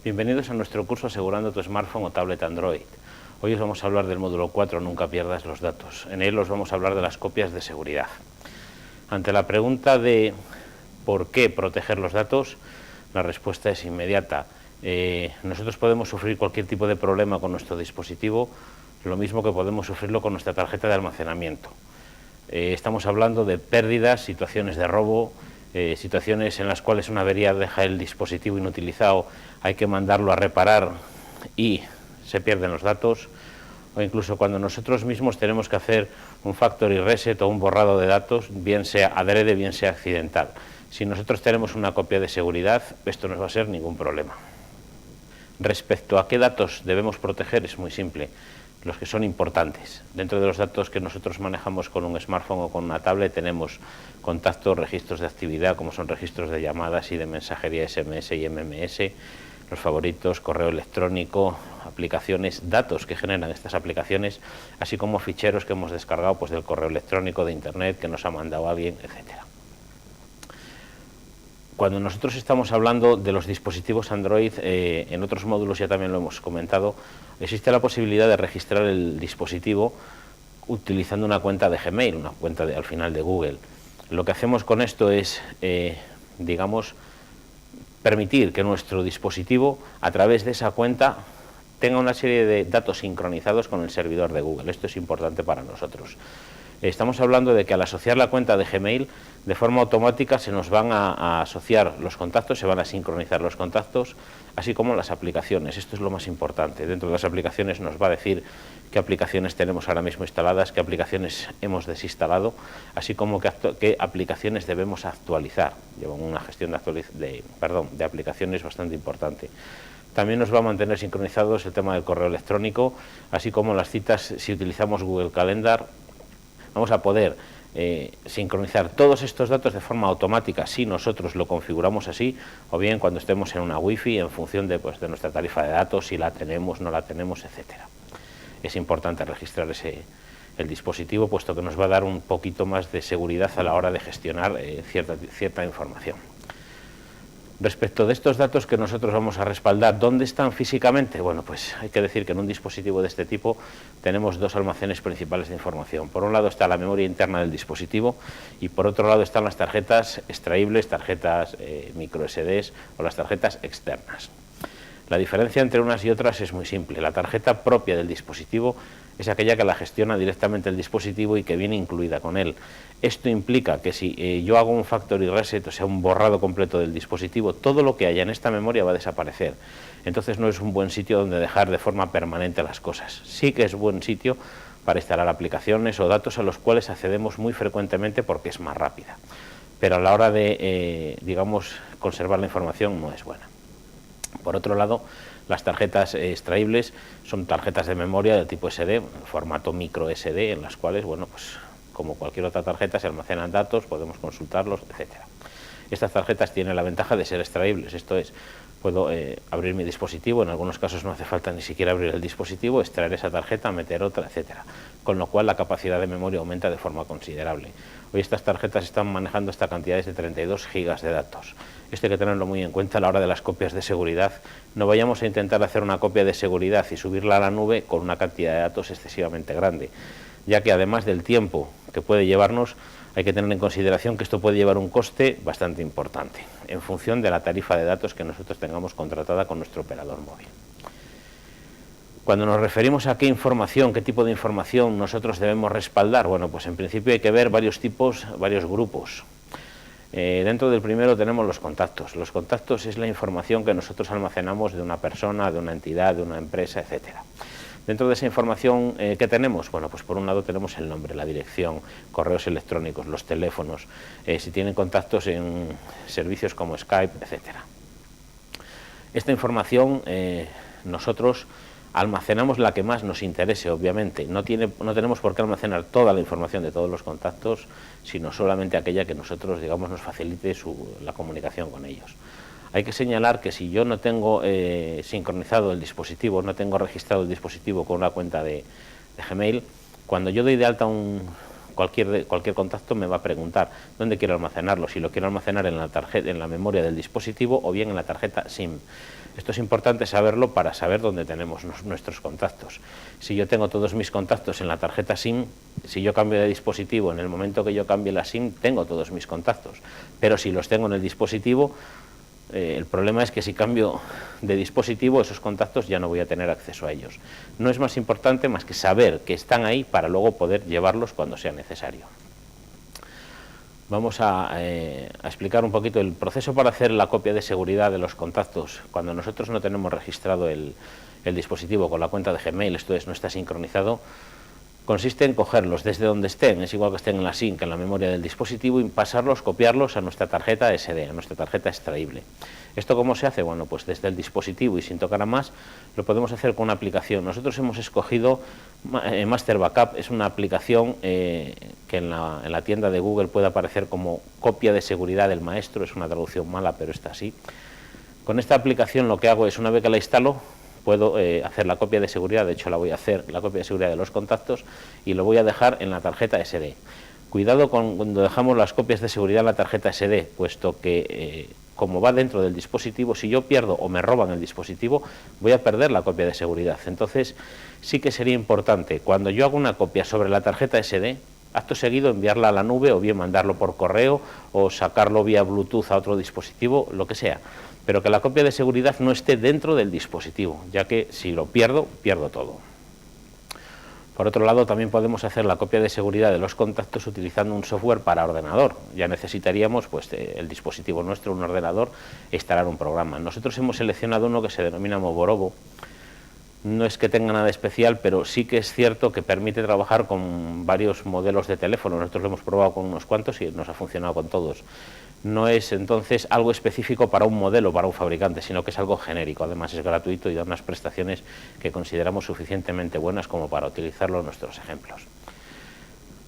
Bienvenidos a nuestro curso Asegurando tu Smartphone o Tablet Android. Hoy os vamos a hablar del módulo 4, Nunca pierdas los datos. En él os vamos a hablar de las copias de seguridad. Ante la pregunta de ¿por qué proteger los datos?, la respuesta es inmediata. Nosotros podemos sufrir cualquier tipo de problema con nuestro dispositivo, lo mismo que podemos sufrirlo con nuestra tarjeta de almacenamiento. Estamos hablando de pérdidas, situaciones de robo, situaciones en las cuales una avería deja el dispositivo inutilizado, hay que mandarlo a reparar y se pierden los datos, o incluso cuando nosotros mismos tenemos que hacer un factory reset o un borrado de datos, bien sea adrede, bien sea accidental. Si nosotros tenemos una copia de seguridad, esto no va a ser ningún problema. Respecto a qué datos debemos proteger, es muy simple. Los que son importantes. Dentro de los datos que nosotros manejamos con un smartphone o con una tablet tenemos contactos, registros de actividad, como son registros de llamadas y de mensajería SMS y MMS, los favoritos, correo electrónico, aplicaciones, datos que generan estas aplicaciones, así como ficheros que hemos descargado pues, del correo electrónico, de internet, que nos ha mandado alguien, etcétera. Cuando nosotros estamos hablando de los dispositivos Android, en otros módulos ya también lo hemos comentado, existe la posibilidad de registrar el dispositivo utilizando una cuenta de Gmail, una cuenta al final de Google. Lo que hacemos con esto es, digamos, permitir que nuestro dispositivo, a través de esa cuenta, tenga una serie de datos sincronizados con el servidor de Google. Esto es importante para nosotros. Estamos hablando de que al asociar la cuenta de Gmail, de forma automática se nos van a asociar los contactos, se van a sincronizar los contactos, así como las aplicaciones. Esto es lo más importante. Dentro de las aplicaciones nos va a decir qué aplicaciones tenemos ahora mismo instaladas, qué aplicaciones hemos desinstalado, así como qué aplicaciones debemos actualizar. Llevan una gestión de aplicaciones bastante importante. También nos va a mantener sincronizados el tema del correo electrónico, así como las citas. Si utilizamos Google Calendar, vamos a poder sincronizar todos estos datos de forma automática si nosotros lo configuramos así, o bien cuando estemos en una Wi-Fi en función de nuestra tarifa de datos, si la tenemos, no la tenemos, etcétera. Es importante registrar el dispositivo, puesto que nos va a dar un poquito más de seguridad a la hora de gestionar cierta información. Respecto de estos datos que nosotros vamos a respaldar, ¿dónde están físicamente? Bueno, pues hay que decir que en un dispositivo de este tipo tenemos dos almacenes principales de información. Por un lado está la memoria interna del dispositivo y por otro lado están las tarjetas extraíbles, tarjetas micro SDs o las tarjetas externas. La diferencia entre unas y otras es muy simple. La tarjeta propia del dispositivo es aquella que la gestiona directamente el dispositivo y que viene incluida con él. Esto implica que si yo hago un factory reset, o sea, un borrado completo del dispositivo, todo lo que haya en esta memoria va a desaparecer. Entonces no es un buen sitio donde dejar de forma permanente las cosas. Sí que es buen sitio para instalar aplicaciones o datos a los cuales accedemos muy frecuentemente porque es más rápida. Pero a la hora de, digamos, conservar la información no es buena. Por otro lado, las tarjetas extraíbles son tarjetas de memoria de tipo SD, formato micro SD, en las cuales, bueno, pues como cualquier otra tarjeta se almacenan datos, podemos consultarlos, etcétera. Estas tarjetas tienen la ventaja de ser extraíbles, esto es, puedo abrir mi dispositivo, en algunos casos no hace falta ni siquiera abrir el dispositivo, extraer esa tarjeta, meter otra, etcétera. Con lo cual la capacidad de memoria aumenta de forma considerable. Hoy estas tarjetas están manejando hasta cantidades de 32 gigas de datos. Esto hay que tenerlo muy en cuenta a la hora de las copias de seguridad. No vayamos a intentar hacer una copia de seguridad y subirla a la nube con una cantidad de datos excesivamente grande, ya que además del tiempo que puede llevarnos, hay que tener en consideración que esto puede llevar un coste bastante importante, en función de la tarifa de datos que nosotros tengamos contratada con nuestro operador móvil. Cuando nos referimos a qué información, qué tipo de información nosotros debemos respaldar, bueno, pues en principio hay que ver varios tipos, varios grupos. Dentro del primero tenemos los contactos. Los contactos es la información que nosotros almacenamos de una persona, de una entidad, de una empresa, etcétera. Dentro de esa información, ¿qué tenemos? Bueno, pues por un lado tenemos el nombre, la dirección, correos electrónicos, los teléfonos, si tienen contactos en servicios como Skype, etcétera. Esta información nosotros almacenamos la que más nos interese, obviamente. No tenemos por qué almacenar toda la información de todos los contactos, sino solamente aquella que nosotros, digamos, nos facilite la comunicación con ellos. Hay que señalar que si yo no tengo sincronizado el dispositivo, no tengo registrado el dispositivo con una cuenta de Gmail, cuando yo doy de alta un cualquier contacto me va a preguntar dónde quiero almacenarlo, si lo quiero almacenar en la tarjeta, en la memoria del dispositivo o bien en la tarjeta SIM. Esto es importante saberlo para saber dónde tenemos nuestros contactos. Si yo tengo todos mis contactos en la tarjeta SIM, si yo cambio de dispositivo, en el momento que yo cambie la SIM, tengo todos mis contactos. Pero si los tengo en el dispositivo, el problema es que si cambio de dispositivo, esos contactos ya no voy a tener acceso a ellos. No es más importante más que saber que están ahí para luego poder llevarlos cuando sea necesario. Vamos a explicar un poquito el proceso para hacer la copia de seguridad de los contactos. Cuando nosotros no tenemos registrado el dispositivo con la cuenta de Gmail, esto es, no está sincronizado, consiste en cogerlos desde donde estén, es igual que estén en la SIM que en la memoria del dispositivo, y pasarlos, copiarlos a nuestra tarjeta SD, a nuestra tarjeta extraíble. ¿Esto cómo se hace? Bueno, pues desde el dispositivo y sin tocar a más, lo podemos hacer con una aplicación. Nosotros hemos escogido Master Backup, es una aplicación que en la tienda de Google puede aparecer como copia de seguridad del maestro, es una traducción mala, pero está así. Con esta aplicación lo que hago es, una vez que la instalo, puedo hacer la copia de seguridad, de hecho la voy a hacer, la copia de seguridad de los contactos, y lo voy a dejar en la tarjeta SD. Cuidado cuando dejamos las copias de seguridad en la tarjeta SD, puesto que como va dentro del dispositivo, si yo pierdo o me roban el dispositivo, voy a perder la copia de seguridad. Entonces sí que sería importante, cuando yo hago una copia sobre la tarjeta SD, acto seguido enviarla a la nube o bien mandarlo por correo o sacarlo vía Bluetooth a otro dispositivo, lo que sea, pero que la copia de seguridad no esté dentro del dispositivo, ya que si lo pierdo, pierdo todo. Por otro lado, también podemos hacer la copia de seguridad de los contactos utilizando un software para ordenador. Ya necesitaríamos pues, el dispositivo nuestro, un ordenador, e instalar un programa. Nosotros hemos seleccionado uno que se denomina Moborobo. No es que tenga nada especial, pero sí que es cierto que permite trabajar con varios modelos de teléfono. Nosotros lo hemos probado con unos cuantos y nos ha funcionado con todos. No es entonces algo específico para un modelo, para un fabricante, sino que es algo genérico. Además es gratuito y da unas prestaciones que consideramos suficientemente buenas como para utilizarlo en nuestros ejemplos.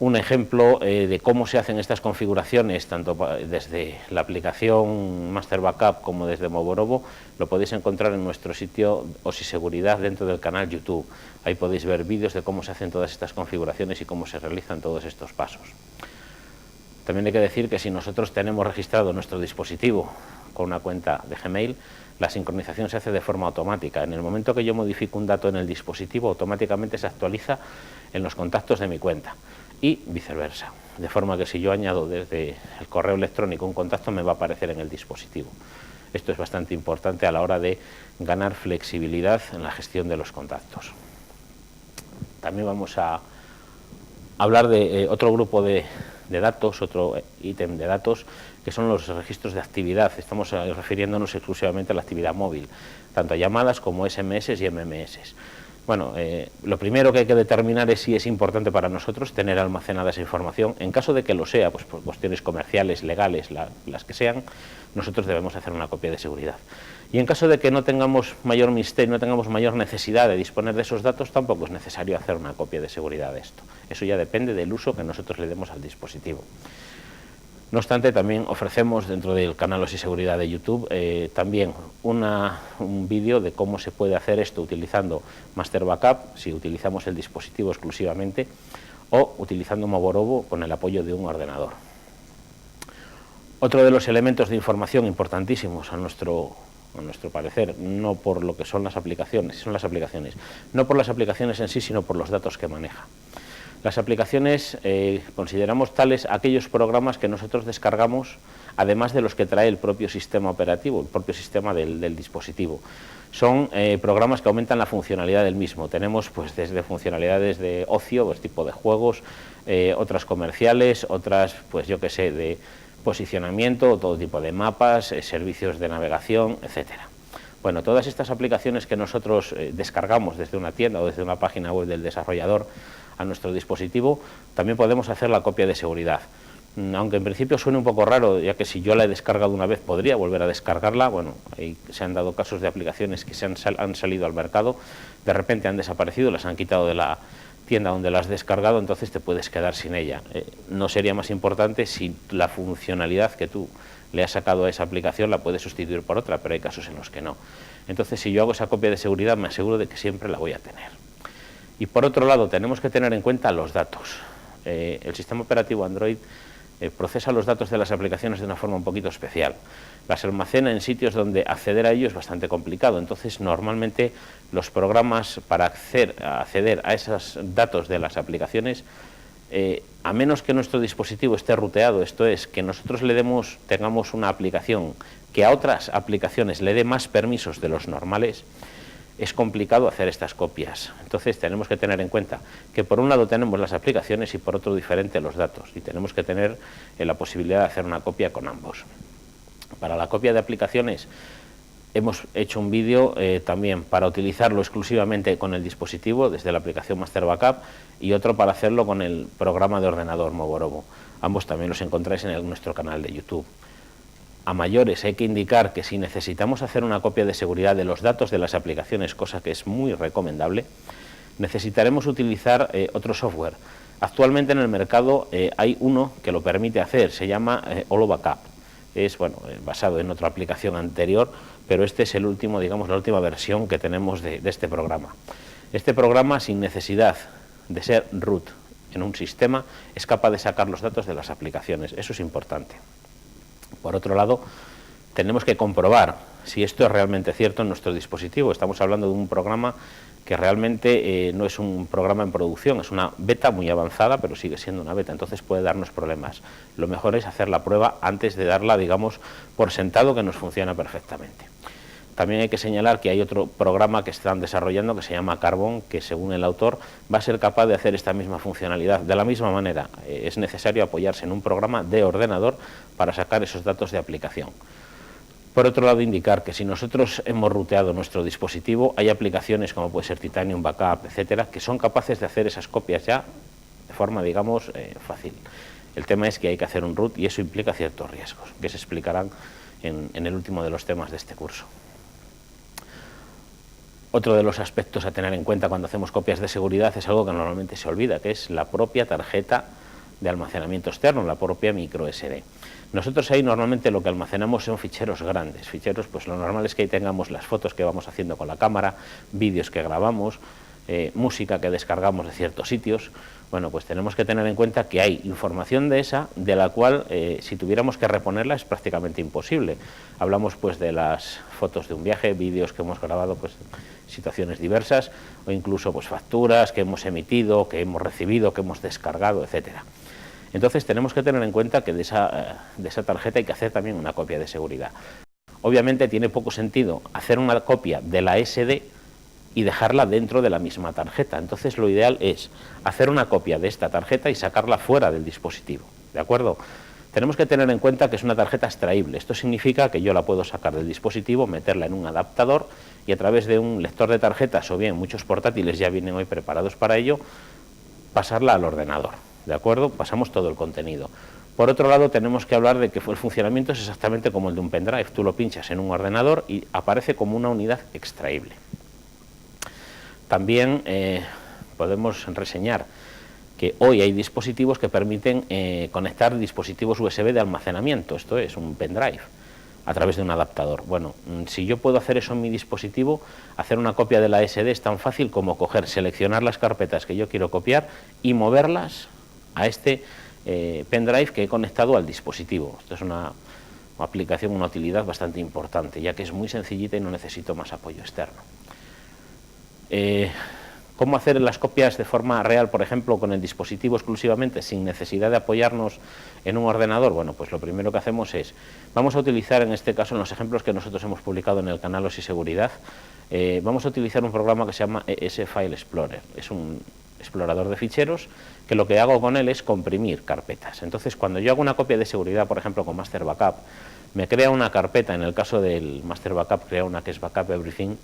Un ejemplo de cómo se hacen estas configuraciones, tanto desde la aplicación Master Backup como desde Moborobo, lo podéis encontrar en nuestro sitio OSI Seguridad dentro del canal YouTube. Ahí podéis ver vídeos de cómo se hacen todas estas configuraciones y cómo se realizan todos estos pasos. También hay que decir que si nosotros tenemos registrado nuestro dispositivo con una cuenta de Gmail, la sincronización se hace de forma automática. En el momento que yo modifico un dato en el dispositivo, automáticamente se actualiza en los contactos de mi cuenta y viceversa. De forma que si yo añado desde el correo electrónico un contacto, me va a aparecer en el dispositivo. Esto es bastante importante a la hora de ganar flexibilidad en la gestión de los contactos. También vamos a hablar de otro grupo de datos, otro ítem de datos, que son los registros de actividad. Estamos refiriéndonos exclusivamente a la actividad móvil, tanto a llamadas como SMS y MMS. Bueno, lo primero que hay que determinar es si es importante para nosotros tener almacenada esa información. En caso de que lo sea, pues por cuestiones comerciales, legales, las que sean, nosotros debemos hacer una copia de seguridad. Y en caso de que no tengamos mayor misterio, no tengamos mayor necesidad de disponer de esos datos, tampoco es necesario hacer una copia de seguridad de esto. Eso ya depende del uso que nosotros le demos al dispositivo. No obstante, también ofrecemos dentro del canal OSI Seguridad de YouTube también un vídeo de cómo se puede hacer esto utilizando Master Backup, si utilizamos el dispositivo exclusivamente, o utilizando Moborobo con el apoyo de un ordenador. Otro de los elementos de información importantísimos a nuestro parecer, no por lo que son las aplicaciones, no por las aplicaciones en sí, sino por los datos que maneja. Las aplicaciones consideramos tales aquellos programas que nosotros descargamos, además de los que trae el propio sistema operativo, el propio sistema del dispositivo. Son programas que aumentan la funcionalidad del mismo. Tenemos pues desde funcionalidades de ocio, pues tipo de juegos, otras comerciales, otras pues yo que sé, de posicionamiento, todo tipo de mapas, servicios de navegación, etcétera. Bueno, todas estas aplicaciones que nosotros descargamos desde una tienda o desde una página web del desarrollador a nuestro dispositivo, también podemos hacer la copia de seguridad. Aunque en principio suene un poco raro, ya que si yo la he descargado una vez podría volver a descargarla. Bueno, se han dado casos de aplicaciones que han salido al mercado, de repente han desaparecido, las han quitado de la tienda donde la has descargado, entonces te puedes quedar sin ella. No sería más importante si la funcionalidad que tú le has sacado a esa aplicación la puedes sustituir por otra, pero hay casos en los que no. Entonces, si yo hago esa copia de seguridad, me aseguro de que siempre la voy a tener. Y por otro lado, tenemos que tener en cuenta los datos. el sistema operativo Android procesa los datos de las aplicaciones de una forma un poquito especial. Las almacena en sitios donde acceder a ellos es bastante complicado. Entonces, normalmente los programas para acceder a esos datos de las aplicaciones, a menos que nuestro dispositivo esté ruteado, esto es, que nosotros tengamos una aplicación que a otras aplicaciones le dé más permisos de los normales, es complicado hacer estas copias. Entonces tenemos que tener en cuenta que por un lado tenemos las aplicaciones y por otro diferente los datos, y tenemos que tener la posibilidad de hacer una copia con ambos. Para la copia de aplicaciones hemos hecho un vídeo también para utilizarlo exclusivamente con el dispositivo desde la aplicación Master Backup, y otro para hacerlo con el programa de ordenador Movorobo. Ambos también los encontráis en nuestro canal de YouTube. A mayores hay que indicar que si necesitamos hacer una copia de seguridad de los datos de las aplicaciones, cosa que es muy recomendable, necesitaremos utilizar otro software. Actualmente en el mercado hay uno que lo permite hacer, se llama HoloBackup. Es basado en otra aplicación anterior, pero este es el último, digamos, la última versión que tenemos de este programa. Este programa, sin necesidad de ser root en un sistema, es capaz de sacar los datos de las aplicaciones. Eso es importante. Por otro lado, tenemos que comprobar si esto es realmente cierto en nuestro dispositivo. Estamos hablando de un programa que realmente no es un programa en producción, es una beta muy avanzada, pero sigue siendo una beta, entonces puede darnos problemas. Lo mejor es hacer la prueba antes de darla, digamos, por sentado que nos funciona perfectamente. También hay que señalar que hay otro programa que están desarrollando que se llama Carbon, que según el autor va a ser capaz de hacer esta misma funcionalidad. De la misma manera, es necesario apoyarse en un programa de ordenador para sacar esos datos de aplicación. Por otro lado, indicar que si nosotros hemos ruteado nuestro dispositivo, hay aplicaciones como puede ser Titanium Backup, etcétera, que son capaces de hacer esas copias ya de forma, digamos, fácil. El tema es que hay que hacer un root y eso implica ciertos riesgos, que se explicarán en el último de los temas de este curso. Otro de los aspectos a tener en cuenta cuando hacemos copias de seguridad es algo que normalmente se olvida, que es la propia tarjeta de almacenamiento externo, la propia micro SD. Nosotros ahí normalmente lo que almacenamos son ficheros grandes, ficheros, pues lo normal es que ahí tengamos las fotos que vamos haciendo con la cámara, vídeos que grabamos, música que descargamos de ciertos sitios. Bueno, pues tenemos que tener en cuenta que hay información de esa, de la cual si tuviéramos que reponerla es prácticamente imposible. Hablamos pues de las fotos de un viaje, vídeos que hemos grabado, pues situaciones diversas, o incluso pues facturas que hemos emitido, que hemos recibido, que hemos descargado, etcétera. Entonces tenemos que tener en cuenta que de esa tarjeta hay que hacer también una copia de seguridad. Obviamente tiene poco sentido hacer una copia de la SD y dejarla dentro de la misma tarjeta. Entonces lo ideal es hacer una copia de esta tarjeta y sacarla fuera del dispositivo, ¿de acuerdo? Tenemos que tener en cuenta que es una tarjeta extraíble. Esto significa que yo la puedo sacar del dispositivo, meterla en un adaptador y a través de un lector de tarjetas, o bien muchos portátiles ya vienen hoy preparados para ello, pasarla al ordenador, ¿de acuerdo? Pasamos todo el contenido. Por otro lado, tenemos que hablar de que el funcionamiento es exactamente como el de un pendrive. Tú lo pinchas en un ordenador y aparece como una unidad extraíble. También podemos reseñar que hoy hay dispositivos que permiten conectar dispositivos USB de almacenamiento, esto es un pendrive, a través de un adaptador. Bueno, si yo puedo hacer eso en mi dispositivo, hacer una copia de la SD es tan fácil como seleccionar las carpetas que yo quiero copiar y moverlas a este pendrive que he conectado al dispositivo. Esto es una aplicación, una utilidad bastante importante, ya que es muy sencillita y no necesito más apoyo externo. ¿Cómo hacer las copias de forma real, por ejemplo, con el dispositivo exclusivamente, sin necesidad de apoyarnos en un ordenador? Bueno, pues lo primero que hacemos es, vamos a utilizar en este caso, en los ejemplos que nosotros hemos publicado en el canal OSI Seguridad, vamos a utilizar un programa que se llama ES File Explorer. Es un explorador de ficheros que lo que hago con él es comprimir carpetas. Entonces, cuando yo hago una copia de seguridad, por ejemplo, con Master Backup, me crea una carpeta, en el caso del Master Backup, crea una que es Backup Everything,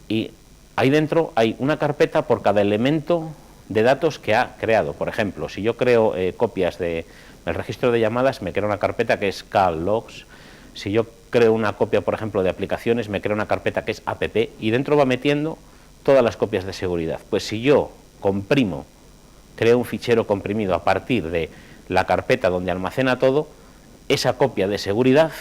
y ahí dentro hay una carpeta por cada elemento de datos que ha creado. Por ejemplo, si yo creo copias del registro de llamadas, me crea una carpeta que es call logs. Si yo creo una copia, por ejemplo, de aplicaciones, me crea una carpeta que es app, y dentro va metiendo todas las copias de seguridad. Pues si yo comprimo, creo un fichero comprimido a partir de la carpeta donde almacena todo, esa copia de seguridad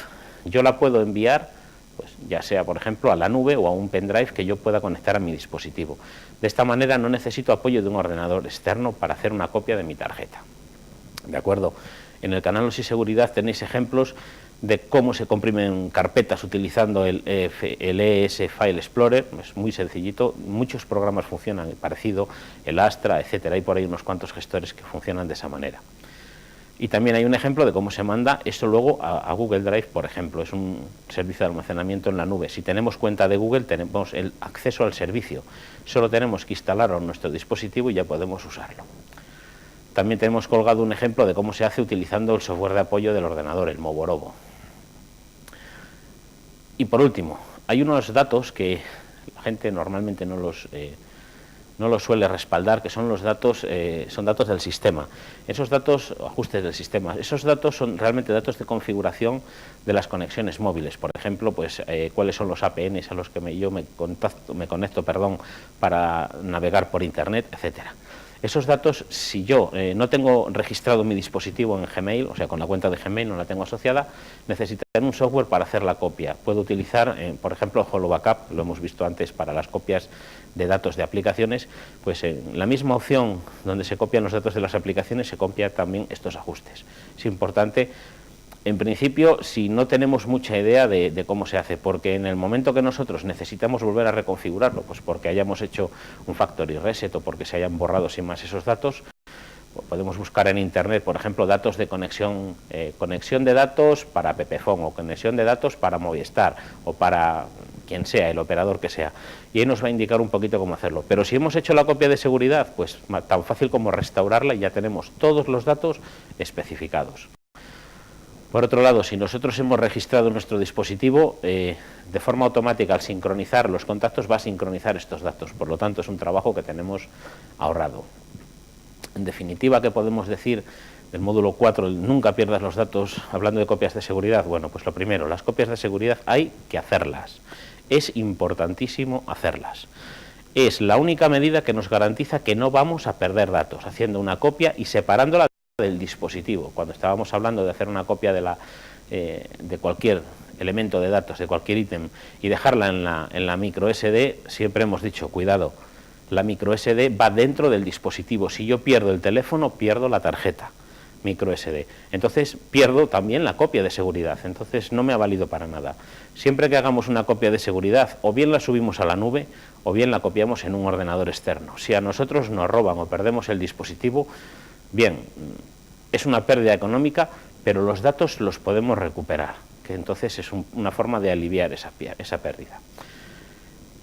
yo la puedo enviar pues ya sea, por ejemplo, a la nube o a un pendrive que yo pueda conectar a mi dispositivo. De esta manera no necesito apoyo de un ordenador externo para hacer una copia de mi tarjeta. ¿De acuerdo? En el canal OSI Seguridad tenéis ejemplos de cómo se comprimen carpetas utilizando el ES File Explorer. Es muy sencillito, muchos programas funcionan parecido, el Astra, etcétera. Hay por ahí unos cuantos gestores que funcionan de esa manera. Y también hay un ejemplo de cómo se manda esto luego a Google Drive, por ejemplo. Es un servicio de almacenamiento en la nube. Si tenemos cuenta de Google, tenemos el acceso al servicio. Solo tenemos que instalarlo en nuestro dispositivo y ya podemos usarlo. También tenemos colgado un ejemplo de cómo se hace utilizando el software de apoyo del ordenador, el Moborobo. Y por último, hay unos datos que la gente normalmente no los suele respaldar, que son los datos, son datos del sistema. Esos datos, ajustes del sistema, esos datos son realmente datos de configuración de las conexiones móviles. Por ejemplo, pues cuáles son los APNs a los que yo me conecto para navegar por Internet, etcétera. Esos datos, si yo no tengo registrado mi dispositivo en Gmail, o sea, con la cuenta de Gmail no la tengo asociada, necesitaré un software para hacer la copia. Puedo utilizar, por ejemplo, HoloBackup, lo hemos visto antes para las copias de datos de aplicaciones, pues en la misma opción donde se copian los datos de las aplicaciones se copian también estos ajustes. Es importante. En principio, si no tenemos mucha idea de cómo se hace, porque en el momento que nosotros necesitamos volver a reconfigurarlo, pues porque hayamos hecho un factory reset o porque se hayan borrado sin más esos datos, pues podemos buscar en Internet, por ejemplo, datos de conexión de datos para Pepephone o conexión de datos para Movistar o para quien sea, el operador que sea, y ahí nos va a indicar un poquito cómo hacerlo. Pero si hemos hecho la copia de seguridad, pues tan fácil como restaurarla y ya tenemos todos los datos especificados. Por otro lado, si nosotros hemos registrado nuestro dispositivo, de forma automática al sincronizar los contactos va a sincronizar estos datos, por lo tanto es un trabajo que tenemos ahorrado. En definitiva, ¿qué podemos decir del módulo 4, el nunca pierdas los datos, hablando de copias de seguridad? Bueno, pues lo primero, las copias de seguridad hay que hacerlas, es importantísimo hacerlas. Es la única medida que nos garantiza que no vamos a perder datos, haciendo una copia y separándola del dispositivo. Cuando estábamos hablando de hacer una copia de cualquier elemento de datos, de cualquier ítem, y dejarla en la micro SD, siempre hemos dicho, cuidado, la micro SD va dentro del dispositivo. Si yo pierdo el teléfono, pierdo la tarjeta micro SD. Entonces pierdo también la copia de seguridad. Entonces no me ha valido para nada. Siempre que hagamos una copia de seguridad, o bien la subimos a la nube, o bien la copiamos en un ordenador externo. Si a nosotros nos roban o perdemos el dispositivo, bien, es una pérdida económica, pero los datos los podemos recuperar, que entonces es una forma de aliviar esa pérdida.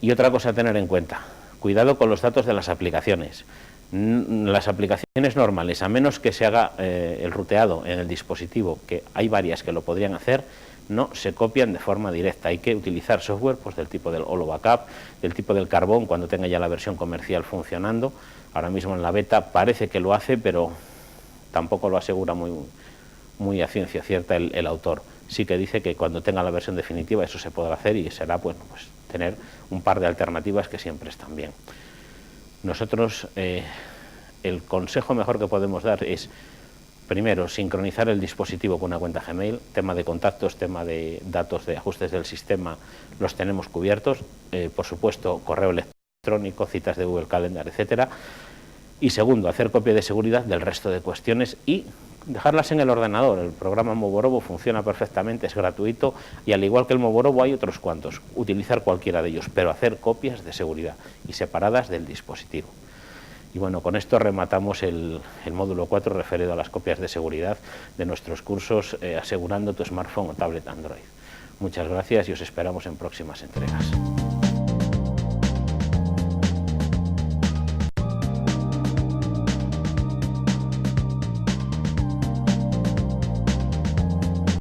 Y otra cosa a tener en cuenta, cuidado con los datos de las aplicaciones. Las aplicaciones normales, a menos que se haga el ruteado en el dispositivo, que hay varias que lo podrían hacer, no se copian de forma directa. Hay que utilizar software pues, del tipo del HoloBackup, del tipo del Carbón, cuando tenga ya la versión comercial funcionando. Ahora mismo en la beta parece que lo hace, pero tampoco lo asegura muy a ciencia cierta el autor. Sí que dice que cuando tenga la versión definitiva eso se podrá hacer y será pues tener un par de alternativas que siempre están bien. Nosotros el consejo mejor que podemos dar es, primero, sincronizar el dispositivo con una cuenta Gmail, tema de contactos, tema de datos de ajustes del sistema, los tenemos cubiertos, por supuesto, correo electrónico, citas de Google Calendar, etcétera. Y segundo, hacer copia de seguridad del resto de cuestiones y dejarlas en el ordenador. El programa Moborobo funciona perfectamente, es gratuito y al igual que el Moborobo hay otros cuantos. Utilizar cualquiera de ellos, pero hacer copias de seguridad y separadas del dispositivo. Y bueno, con esto rematamos el módulo 4 referido a las copias de seguridad de nuestros cursos asegurando tu smartphone o tablet Android. Muchas gracias y os esperamos en próximas entregas.